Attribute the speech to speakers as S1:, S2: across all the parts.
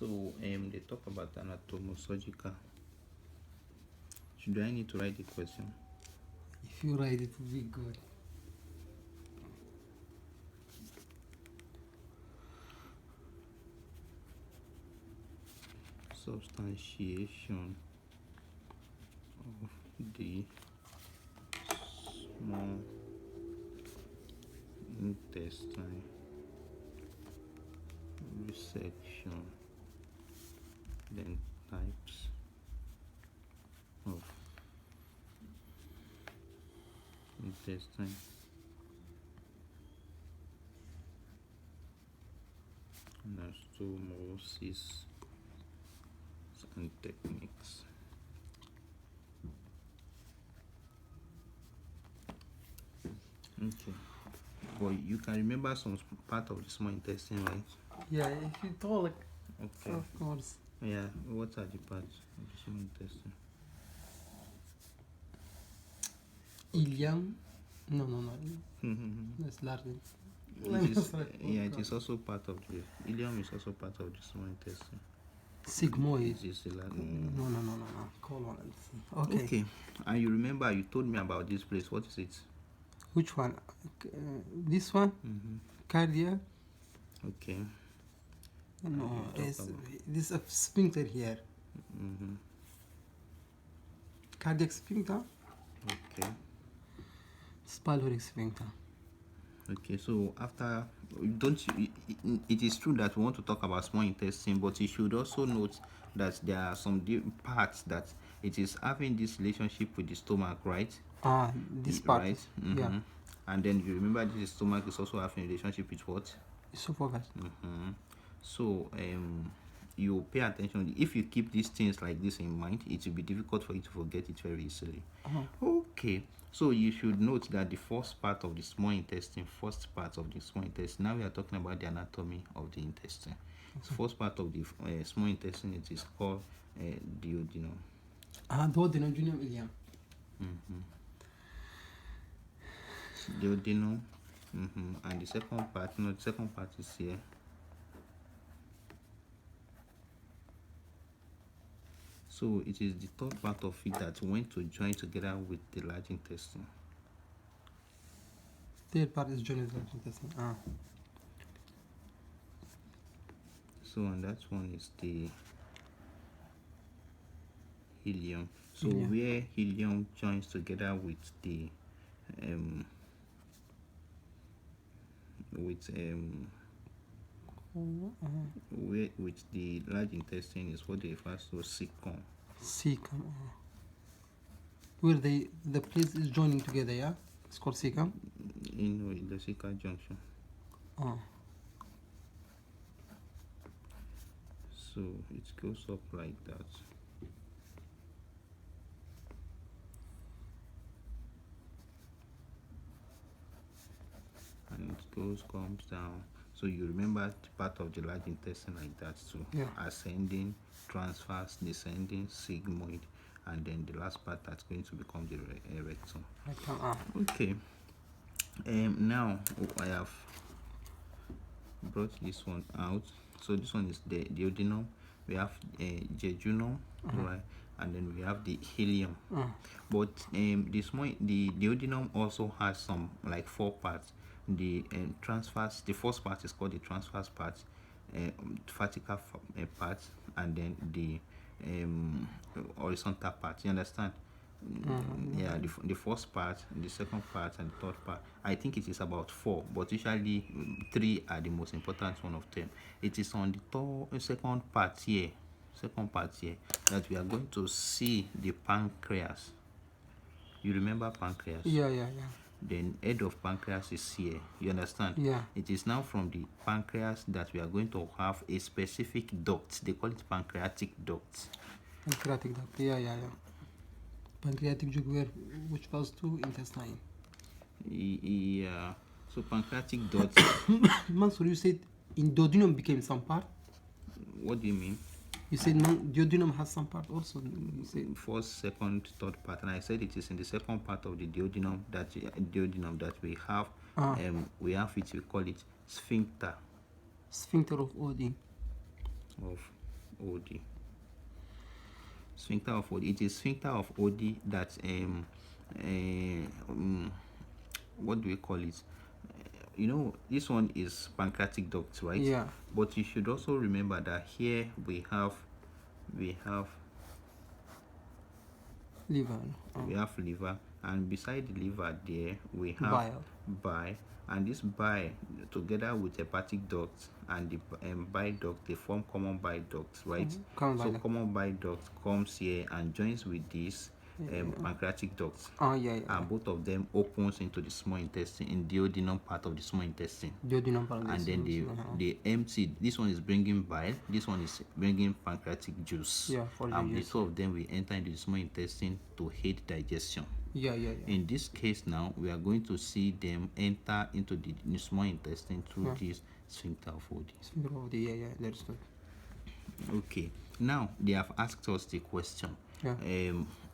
S1: So they talk about anatomosurgical. Should I need to write the question?
S2: If you write it, will be good.
S1: Substantiation of the small intestine resection, then types of intestine, anastomosis and techniques. Okay, but you can remember some part of the small intestine, right?
S2: Yeah, if you talk,
S1: Okay.
S2: of course.
S1: Yeah, what are the parts of the small intestine?
S2: Ilium. No. That's large.
S1: It is also part of the ileum. Is also part of the small intestine.
S2: Sigmoid.
S1: Is it
S2: No. Colon. Okay.
S1: And you remember you told me about this place. What is it?
S2: Which one? This one? Cardiac?
S1: Okay.
S2: No, it's this a sphincter here. Cardiac sphincter?
S1: Okay.
S2: Pyloric sphincter.
S1: Okay, so after, it is true that we want to talk about small intestine, but you should also note that there are some parts that it is having this relationship with the stomach, right?
S2: This part.
S1: Right?
S2: Yeah.
S1: And then you remember this stomach is also having a relationship with what?
S2: Esophagus.
S1: So you pay attention. If you keep these things like this in mind, it will be difficult for you to forget it very easily. Okay, so you should note that the first part of the small intestine, now we are talking about the anatomy of the intestine. The first part of the small intestine, it is called duodenum.
S2: Duodenum, junior ileum.
S1: Duodenum. And the second part is here. So it is the third part of it that went to join together with the large intestine.
S2: Third part is joined with the large intestine.
S1: So and that one is the ileum. So where ileum joins together with the with the large intestine is what they refer to as cecum.
S2: Cecum. Where the place is joining together, yeah? It's called cecum?
S1: In the cecal junction. So it goes up like that. And it comes down. So you remember part of the large intestine like that too.
S2: Yeah.
S1: Ascending, transverse, descending, sigmoid, and then the last part that's going to become the rectum. Okay. Now I have brought this one out. So this one is the duodenum. We have jejunum, right? And then we have the ileum. But the duodenum also has some like 4 parts. The transverse, the first part is called the transverse part, vertical part, and then the horizontal part. You understand? Yeah, the first part, the second part, and the third part. I think it is about 4, but usually 3 are the most important one of them. It is on the second part here that we are going to see the pancreas. You remember pancreas?
S2: Yeah.
S1: Then head of pancreas is here. You understand?
S2: Yeah.
S1: It is now from the pancreas that we are going to have a specific duct. They call it pancreatic duct.
S2: Pancreatic duct. Yeah. Pancreatic duct which goes to intestine.
S1: Yeah. So pancreatic duct.
S2: Mansur, you said in duodenum became some part.
S1: What do you mean?
S2: You said duodenum has some part also. You said
S1: first, second, third part, and I said it is in the second part of the duodenum that we have. We have it. We call it sphincter.
S2: Sphincter of Odin.
S1: Of OD. Sphincter of OD. It is sphincter of OD that what do we call it? This one is pancreatic duct, right?
S2: Yeah.
S1: But you should also remember that here we have
S2: Liver.
S1: we have liver, and beside the liver there we have
S2: Bile.
S1: and this bile together with hepatic duct and the bile duct, they form common bile duct, right? Common bile duct comes here and joins with this pancreatic duct. And both of them opens into the small intestine, in the duodenum part of the small intestine. And then they empty. This one is bringing bile, this one is bringing pancreatic juice. The two of them will enter into the small intestine to aid digestion. In this case now, we are going to see them enter into the small intestine through this sphincter of OD.
S2: That's good.
S1: Okay, now they have asked us the question.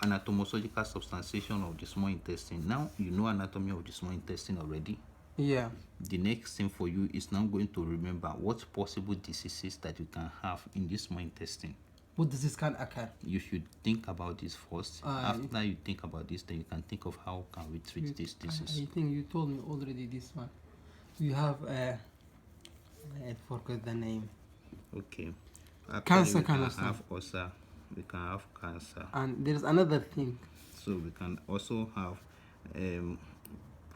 S1: Anatomosurgical substantiation of the small intestine. Now you know anatomy of the small intestine already. The next thing for you is now going to remember what possible diseases that you can have in the small intestine.
S2: What disease can occur?
S1: You should think about this first. After you think about this, then you can think of how can we treat this disease.
S2: I think you told me already this one. You have I forgot the name.
S1: Okay.
S2: Cancer
S1: we can
S2: can
S1: have ulcer. We can have cancer.
S2: And there's another thing.
S1: So we can also have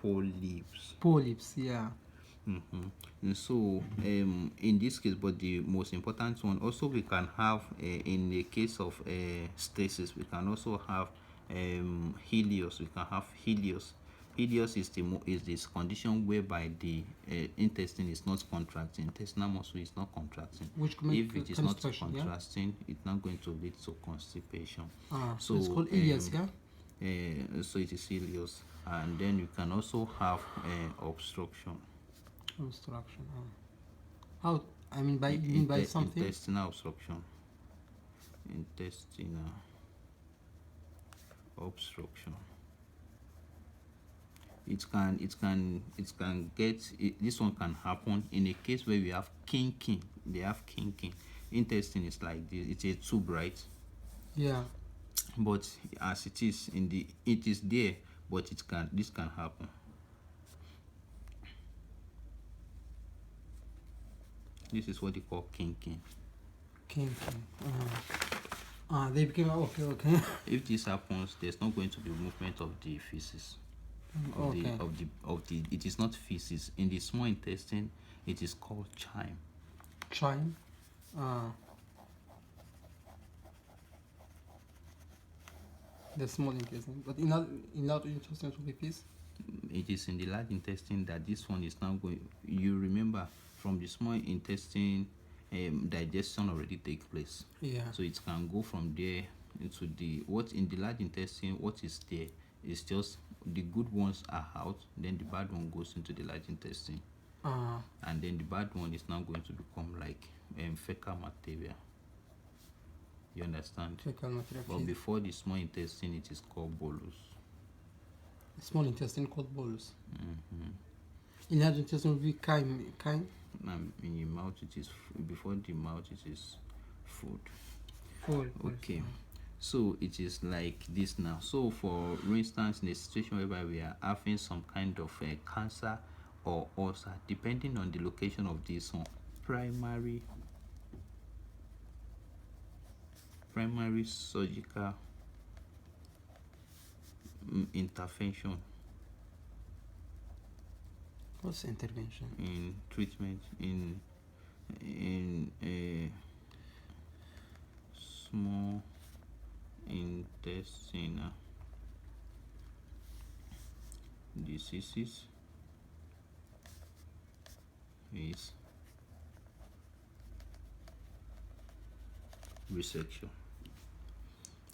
S1: polyps.
S2: Polyps, yeah.
S1: And so in this case, but the most important one also, we can have in the case of stasis, we can also have Helios. We can have Helios. Helios is this condition whereby the intestine is not contracting, intestinal muscle is not contracting. If it is not contracting, it's not going to lead to constipation.
S2: So it's called Helios,
S1: so it is Helios. And then you can also have obstruction.
S2: How? I mean by something?
S1: Intestinal obstruction. Intestinal obstruction. It can get this one can happen in a case where we have kinking. They have kinking. Intestine is like this. It's a tube, right? But as it is it is there, but this can happen. This is what they call kinking.
S2: They became okay.
S1: If this happens, there's not going to be movement of the feces. It is not feces. In the small intestine, it is called chyme.
S2: The small intestine, but in large intestine will be feces.
S1: It is in the large intestine that this one is now going. You remember from the small intestine, digestion already takes place. So it can go from there into what in the large intestine. What is there is just the good ones are out, then the bad one goes into the large intestine, and then the bad one is now going to become like fecal materia. You understand?
S2: Fecal materia.
S1: But before the small intestine, it is called bolus.
S2: The small intestine called bolus. In large intestine will be chyme.
S1: In your mouth, it is before the mouth. It is food. Okay. So it is like this now. So for instance, in a situation whereby we are having some kind of cancer or ulcer, depending on the location of this one, primary surgical intervention.
S2: What's intervention?
S1: In treatment in a small intestinal diseases is resection.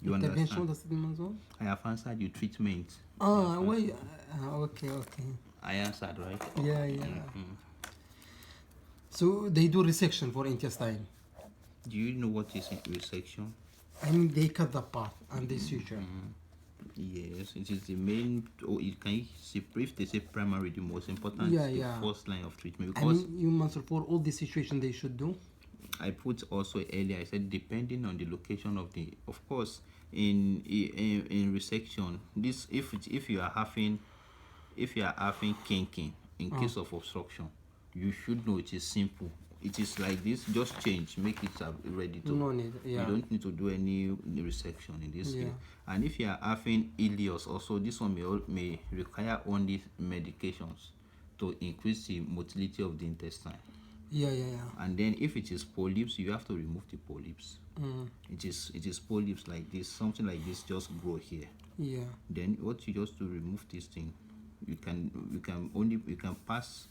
S1: You
S2: intervention,
S1: understand? I have answered you. Treatment.
S2: Okay.
S1: I answered, right?
S2: Yeah. So they do resection for intestine.
S1: Do you know what is resection?
S2: I mean, they cut the part and they suture.
S1: Yes, it is the main. You can see if they say primary, the most important is the first line of treatment. Because
S2: I mean, you must for all the situation they should do.
S1: I put also earlier, I said depending on the location of the, of course, in resection, this if you are having kinking in case of obstruction, you should know it is simple. It is like this, just change, make it ready to.
S2: No need, yeah.
S1: You don't need to do any resection in this
S2: Yeah.
S1: case. And if you are having ileus, also this one may require only medications to increase the motility of the intestine.
S2: Yeah.
S1: And then if it is polyps, you have to remove the polyps. It is polyps like this, something like this just grow here.
S2: Yeah.
S1: Then what you just do, remove this thing. You can pass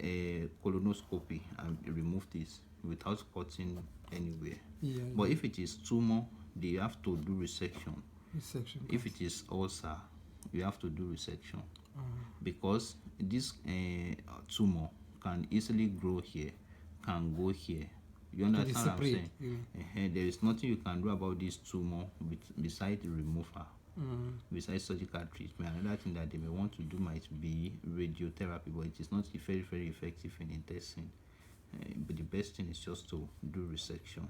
S1: a colonoscopy and remove this without cutting anywhere.
S2: Yeah.
S1: But if it is tumor, they have to do resection.
S2: Resection.
S1: If it is ulcer, you have to do resection, because this tumor can easily grow here, can go here. You understand what I'm saying? There is nothing you can do about this tumor besides removal. Besides surgical treatment. Another thing that they may want to do might be radiotherapy, but it is not very, very effective in intestine. But the best thing is just to do resection.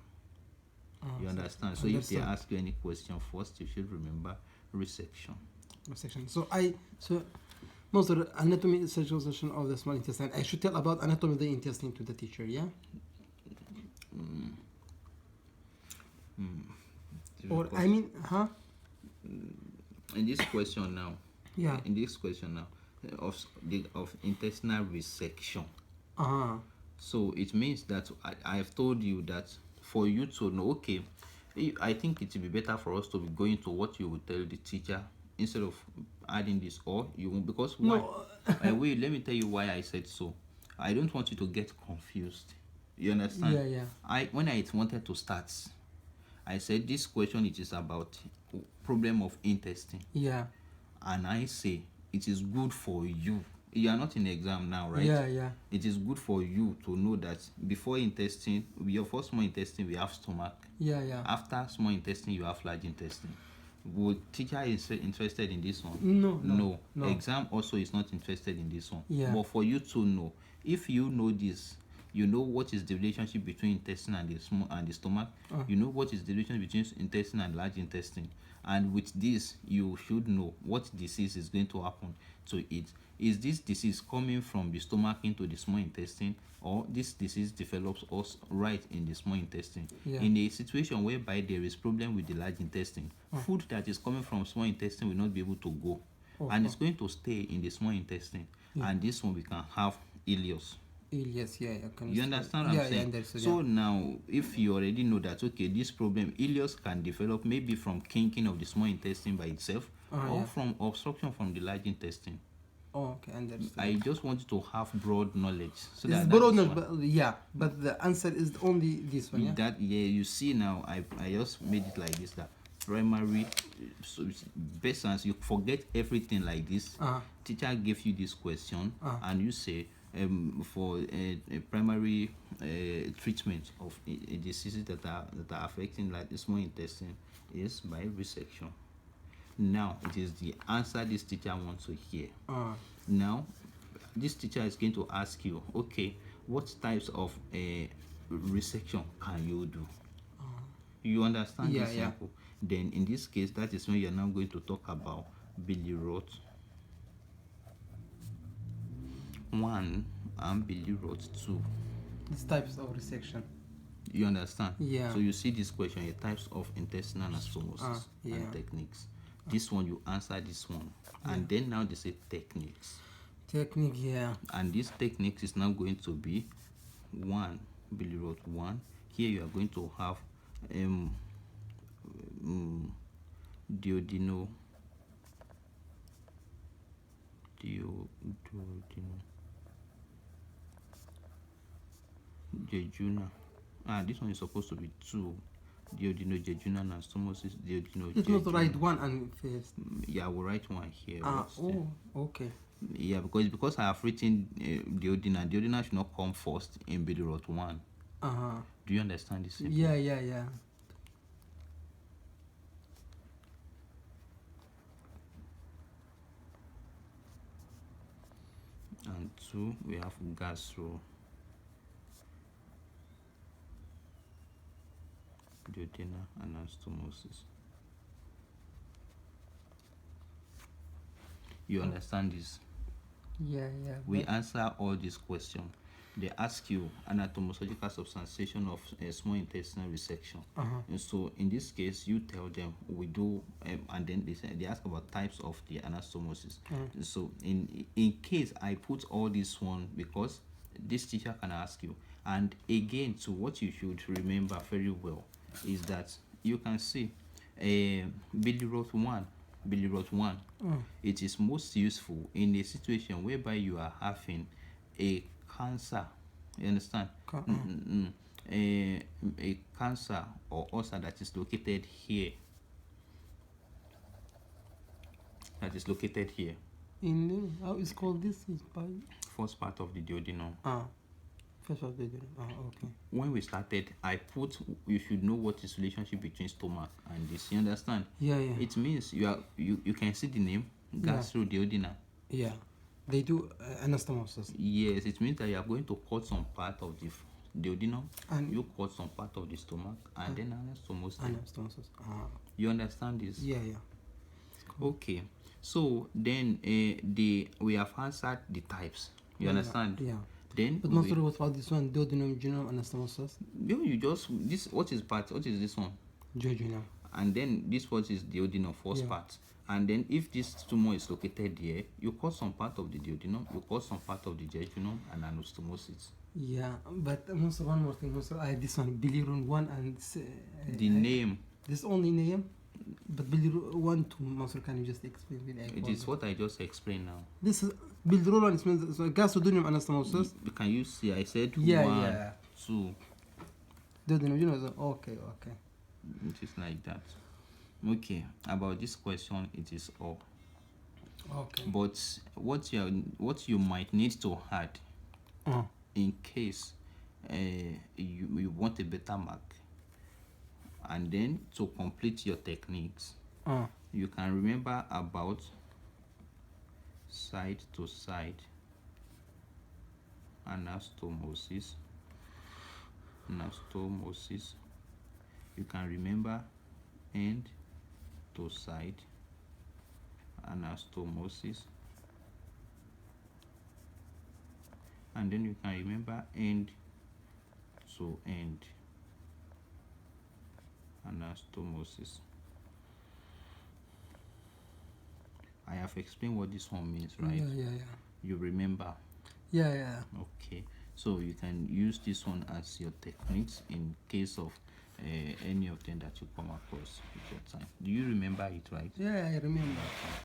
S1: You understand? So if they ask you any question first, you should remember resection.
S2: Resection. So most of the anatomy surgical section of the small intestine, I should tell about anatomy of the intestine to the teacher, yeah? Or I mean,
S1: In this question now,
S2: yeah.
S1: In this question now, of intestinal resection. So it means that I have told you that for you to know, okay, I think it would be better for us to be going to what you would tell the teacher instead of adding this, or you won't, because why?
S2: No.
S1: Wait, let me tell you why I said so. I don't want you to get confused. You understand?
S2: Yeah.
S1: When I wanted to start, I said this question, it is about problem of intestine.
S2: Yeah.
S1: And I say it is good for you. You are not in exam now, right?
S2: Yeah.
S1: It is good for you to know that before intestine, your first small intestine, we have stomach.
S2: Yeah.
S1: After small intestine, you have large intestine. Would teacher is interested in this one?
S2: No.
S1: Exam also is not interested in this one.
S2: Yeah.
S1: But for you to know, if you know this, you know what is the relationship between intestine and the stomach. You know what is the relationship between intestine and large intestine. And with this, you should know what disease is going to happen to it. Is this disease coming from the stomach into the small intestine, or this disease develops us right in the small intestine? In a situation whereby there is problem with the large intestine, food that is coming from small intestine will not be able to go, and it's going to stay in the small intestine, and this one we can have ileus.
S2: Ileus, yeah.
S1: You understand what I'm saying? So now, if you already know that, okay, this problem, ileus can develop maybe from kinking of the small intestine by itself, or from obstruction from the large intestine.
S2: Okay, understood.
S1: I just want you to have broad knowledge. So
S2: it's broad knowledge, but the answer is only this one.
S1: You see now, I just made it like this, that primary, so best answer, you forget everything like this. Teacher gave you this question, and you say, for a primary treatment of diseases that are affecting like the small intestine is by resection. Now it is the answer this teacher wants to hear. Now this teacher is going to ask you, okay, what types of resection can you do? You understand? This simple. Then in this case, that is when you are now going to talk about bilirot 1 and bilirot 2.
S2: These types of resection.
S1: You understand?
S2: Yeah.
S1: So you see this question, the types of intestinal anastomosis and techniques. This one, you answer this one. And then now they say techniques.
S2: Technique, yeah.
S1: And this techniques is now going to be 1, bilirot 1. Here you are going to have duodenal jejunal. This one is supposed to be 2. Duodenojejunal anastomosis, duodenojejunal.
S2: It's not write one and first.
S1: Yeah, I will write one here.
S2: Okay.
S1: Yeah, because I have written duodenal. Duodenal should not come first in bilirot 1. Do you understand this?
S2: Yeah.
S1: And 2, we have gastro. duodenal anastomosis. You understand this?
S2: Yeah.
S1: We answer all these questions. They ask you anatomosological substantiation of small intestinal resection. And so in this case, you tell them we do, and then they ask about types of the anastomosis. So in case I put all this one, because this teacher can ask you. And again, so what you should remember very well is that you can see bilirubin 1. It is most useful in a situation whereby you are having a cancer. You understand? A cancer or ulcer that is located here.
S2: In how is called this is by
S1: First part of the duodenum.
S2: First of the okay.
S1: When we started, I put you should know what is relationship between stomach and this. You understand?
S2: Yeah.
S1: It means you can see the name gastroduodenal.
S2: Yeah. They do anastomosis.
S1: Yes, it means that you are going to cut some part of the duodenum,
S2: and
S1: you cut some part of the stomach, and then anastomosis. You understand this?
S2: Yeah.
S1: Cool. Okay. So then we have answered the types. You understand?
S2: Yeah.
S1: Then
S2: but most what about this one, duodenum jejunum anastomosis?
S1: You just this what is this one?
S2: Jejunum.
S1: And then this what is duodenum first part. And then if this tumor is located here, you cut some part of the duodenum, you cut some part of the jejunum and anastomosis.
S2: Yeah, but also one more thing. Also, I had this one, bilirubin 1 and
S1: the name.
S2: This only name, but bilirubin 1 to Mansur, can you just explain?
S1: It is what I just explained now.
S2: This is bilirubin 1 means gastroduodenum anastomosis.
S1: Can you see? I said 1, 2.
S2: Duodenum, okay.
S1: It is like that. Okay, about this question, it is all.
S2: Okay.
S1: But what you might need to add, in case you want a better mark, and then to complete your techniques, you can remember about side to side anastomosis. You can remember end to side anastomosis, and then you can remember end to end anastomosis. I have explained what this one means, right?
S2: Yeah.
S1: You remember?
S2: Yeah.
S1: Okay, so you can use this one as your techniques in case of any of them that you come across with your time. Do you remember it, right?
S2: Yeah, I remember.